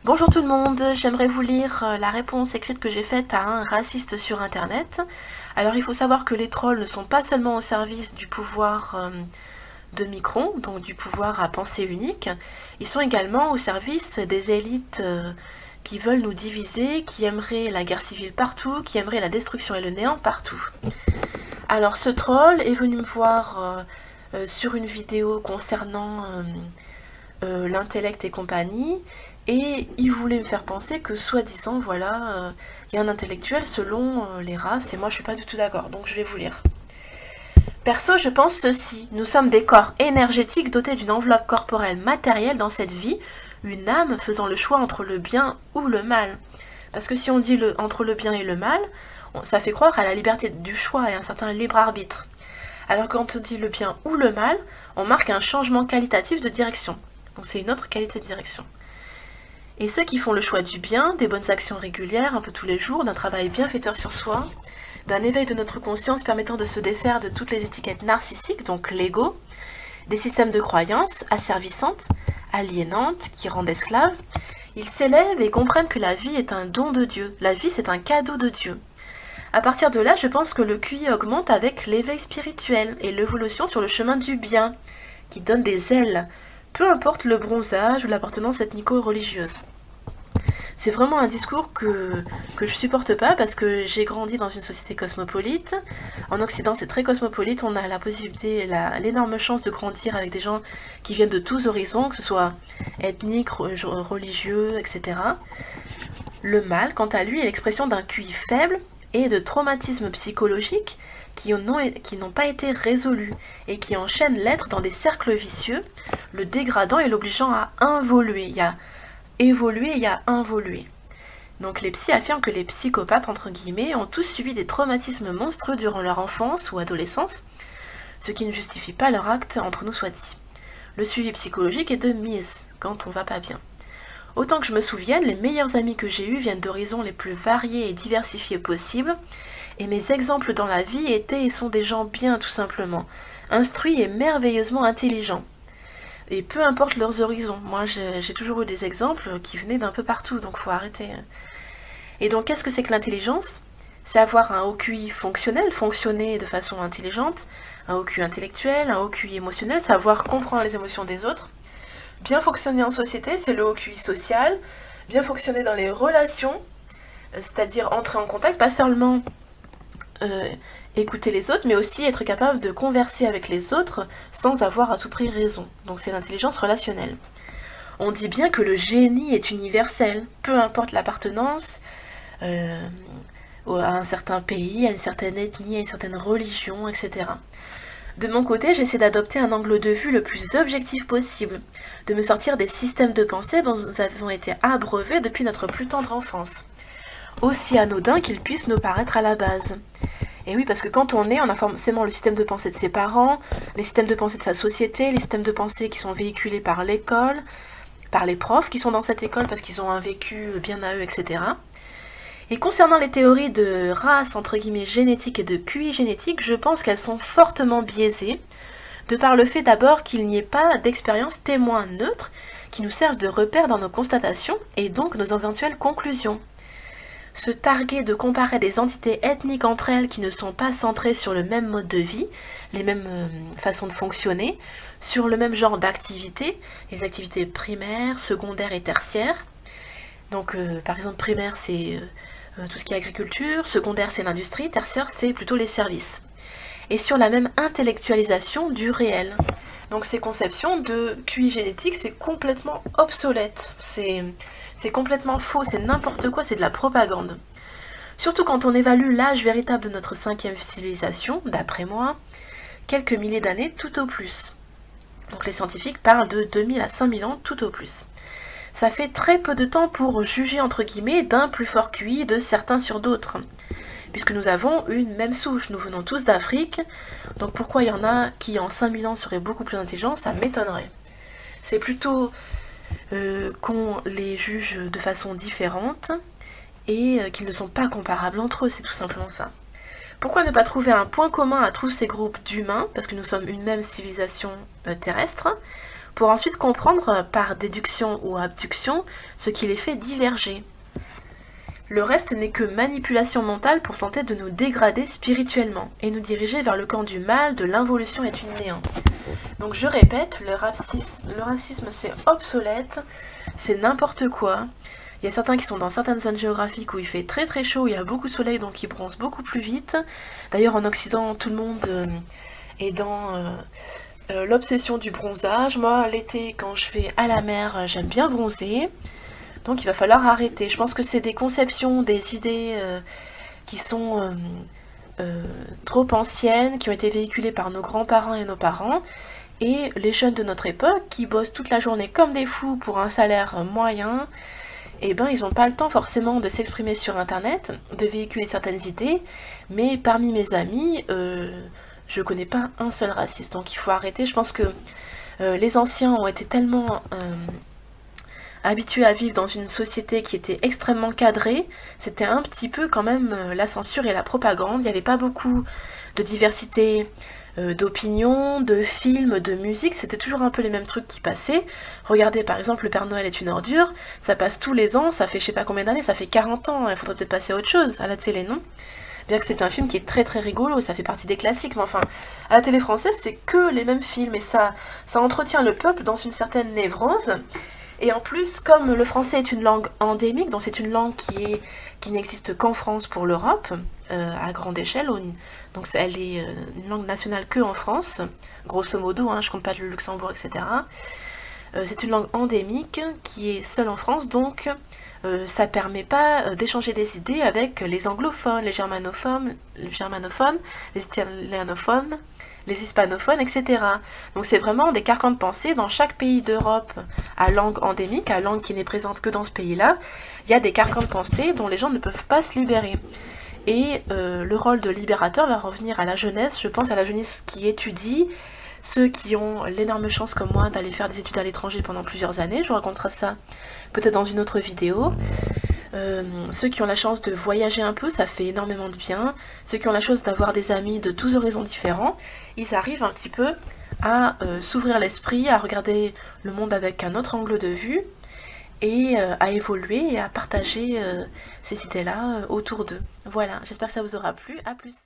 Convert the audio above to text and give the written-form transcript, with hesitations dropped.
Bonjour tout le monde, j'aimerais vous lire la réponse écrite que j'ai faite à un raciste sur internet. Alors il faut savoir que les trolls ne sont pas seulement au service du pouvoir de Micron, donc du pouvoir à pensée unique, ils sont également au service des élites qui veulent nous diviser, qui aimeraient la guerre civile partout, qui aimeraient la destruction et le néant partout. Alors ce troll est venu me voir sur une vidéo concernant l'intellect et compagnie, et il voulait me faire penser que soi-disant, voilà, il y a un intellectuel selon les races, et moi je suis pas du tout d'accord, donc je vais vous lire. Perso, je pense ceci, nous sommes des corps énergétiques dotés d'une enveloppe corporelle matérielle dans cette vie, une âme faisant le choix entre le bien ou le mal. Parce que si on dit entre le bien et le mal, ça fait croire à la liberté du choix et à un certain libre arbitre. Alors quand on dit le bien ou le mal, on marque un changement qualitatif de direction. Donc c'est une autre qualité de direction. Et ceux qui font le choix du bien, des bonnes actions régulières, un peu tous les jours, d'un travail bienfaiteur sur soi, d'un éveil de notre conscience permettant de se défaire de toutes les étiquettes narcissiques, donc l'ego, des systèmes de croyances asservissantes, aliénantes, qui rendent esclaves, ils s'élèvent et comprennent que la vie est un don de Dieu, la vie c'est un cadeau de Dieu. À partir de là, je pense que le QI augmente avec l'éveil spirituel et l'évolution sur le chemin du bien, qui donne des ailes, peu importe le bronzage ou l'appartenance ethnico-religieuse. C'est vraiment un discours que je supporte pas parce que j'ai grandi dans une société cosmopolite. En Occident, c'est très cosmopolite. On a la possibilité, l'énorme chance de grandir avec des gens qui viennent de tous horizons, que ce soit ethniques, religieux, etc. Le mal, quant à lui, est l'expression d'un QI faible et de traumatismes psychologiques qui n'ont pas été résolus et qui enchaînent l'être dans des cercles vicieux, le dégradant et l'obligeant à involuer. Il y a évoluer et il y a involuer. Donc les psys affirment que les psychopathes, entre guillemets, ont tous subi des traumatismes monstrueux durant leur enfance ou adolescence, ce qui ne justifie pas leur acte, entre nous soit dit. Le suivi psychologique est de mise quand on va pas bien. Autant que je me souvienne, les meilleurs amis que j'ai eus viennent d'horizons les plus variés et diversifiés possibles, et mes exemples dans la vie étaient et sont des gens bien tout simplement, instruits et merveilleusement intelligents. Et peu importe leurs horizons, moi j'ai toujours eu des exemples qui venaient d'un peu partout, donc faut arrêter. Et donc qu'est-ce que c'est que l'intelligence? C'est avoir un haut QI fonctionnel, fonctionner de façon intelligente, un haut QI intellectuel, un haut QI émotionnel, savoir comprendre les émotions des autres. Bien fonctionner en société, c'est le haut QI social, bien fonctionner dans les relations, c'est-à-dire entrer en contact, pas seulement écouter les autres, mais aussi être capable de converser avec les autres sans avoir à tout prix raison. Donc c'est l'intelligence relationnelle. On dit bien que le génie est universel, peu importe l'appartenance à un certain pays, à une certaine ethnie, à une certaine religion, etc. De mon côté, j'essaie d'adopter un angle de vue le plus objectif possible, de me sortir des systèmes de pensée dont nous avons été abreuvés depuis notre plus tendre enfance, aussi anodin qu'ils puissent nous paraître à la base. Et oui, parce que quand on est, on a forcément le système de pensée de ses parents, les systèmes de pensée de sa société, les systèmes de pensée qui sont véhiculés par l'école, par les profs qui sont dans cette école parce qu'ils ont un vécu bien à eux, etc. Et concernant les théories de race, entre guillemets, génétique et de QI génétique, je pense qu'elles sont fortement biaisées, de par le fait d'abord qu'il n'y ait pas d'expérience témoin neutre qui nous servent de repère dans nos constatations et donc nos éventuelles conclusions. Se targuer de comparer des entités ethniques entre elles qui ne sont pas centrées sur le même mode de vie, les mêmes façons de fonctionner, sur le même genre d'activités, les activités primaires, secondaires et tertiaires. Donc par exemple primaire c'est tout ce qui est agriculture, secondaire c'est l'industrie, tertiaire c'est plutôt les services. Et sur la même intellectualisation du réel. Donc ces conceptions de QI génétique c'est complètement obsolète, c'est complètement faux, c'est n'importe quoi, c'est de la propagande. Surtout quand on évalue l'âge véritable de notre 5e civilisation, d'après moi, quelques milliers d'années tout au plus. Donc les scientifiques parlent de 2000 à 5000 ans tout au plus. Ça fait très peu de temps pour juger entre guillemets d'un plus fort QI de certains sur d'autres. Puisque nous avons une même souche, nous venons tous d'Afrique, donc pourquoi il y en a qui en 5000 ans seraient beaucoup plus intelligents, ça m'étonnerait. C'est plutôt qu'on les juge de façon différente et qu'ils ne sont pas comparables entre eux, c'est tout simplement ça. Pourquoi ne pas trouver un point commun à tous ces groupes d'humains, parce que nous sommes une même civilisation terrestre, pour ensuite comprendre par déduction ou abduction ce qui les fait diverger. Le reste n'est que manipulation mentale pour tenter de nous dégrader spirituellement et nous diriger vers le camp du mal, de l'involution et du néant. Donc je répète, le racisme c'est obsolète, c'est n'importe quoi. Il y a certains qui sont dans certaines zones géographiques où il fait très très chaud, il y a beaucoup de soleil donc ils bronzent beaucoup plus vite. D'ailleurs en Occident tout le monde est dans l'obsession du bronzage. Moi l'été quand je vais à la mer j'aime bien bronzer. Donc il va falloir arrêter. Je pense que c'est des conceptions, des idées qui sont trop anciennes, qui ont été véhiculées par nos grands-parents et nos parents. Et les jeunes de notre époque qui bossent toute la journée comme des fous pour un salaire moyen, eh ben ils n'ont pas le temps forcément de s'exprimer sur internet, de véhiculer certaines idées, mais parmi mes amis, je connais pas un seul raciste, donc il faut arrêter. Je pense que les anciens ont été tellement habitués à vivre dans une société qui était extrêmement cadrée, c'était un petit peu quand même la censure et la propagande, il n'y avait pas beaucoup de diversité d'opinions, de films, de musique, c'était toujours un peu les mêmes trucs qui passaient. Regardez par exemple Le Père Noël est une ordure, ça passe tous les ans, ça fait je sais pas combien d'années, ça fait 40 ans, il faudrait peut-être passer à autre chose à la télé, non? Bien que c'est un film qui est très très rigolo, ça fait partie des classiques, mais enfin, à la télé française, c'est que les mêmes films, et ça entretient le peuple dans une certaine névrose. Et en plus, comme le français est une langue endémique, donc c'est une langue qui n'existe qu'en France pour l'Europe, à grande échelle, donc elle est une langue nationale que en France, grosso modo, hein, je compte pas le Luxembourg, etc. C'est une langue endémique qui est seule en France, donc ça permet pas d'échanger des idées avec les anglophones, les germanophones, les italianophones, les hispanophones, etc. Donc c'est vraiment des carcans de pensée. Dans chaque pays d'Europe à langue endémique, à langue qui n'est présente que dans ce pays-là, il y a des carcans de pensée dont les gens ne peuvent pas se libérer. Et le rôle de libérateur va revenir à la jeunesse, je pense à la jeunesse qui étudie, ceux qui ont l'énorme chance comme moi d'aller faire des études à l'étranger pendant plusieurs années, je vous raconterai ça peut-être dans une autre vidéo. Ceux qui ont la chance de voyager un peu, ça fait énormément de bien. Ceux qui ont la chance d'avoir des amis de tous horizons différents, ils arrivent un petit peu à s'ouvrir l'esprit, à regarder le monde avec un autre angle de vue et à évoluer et à partager ces idées-là autour d'eux. Voilà, j'espère que ça vous aura plu. À plus.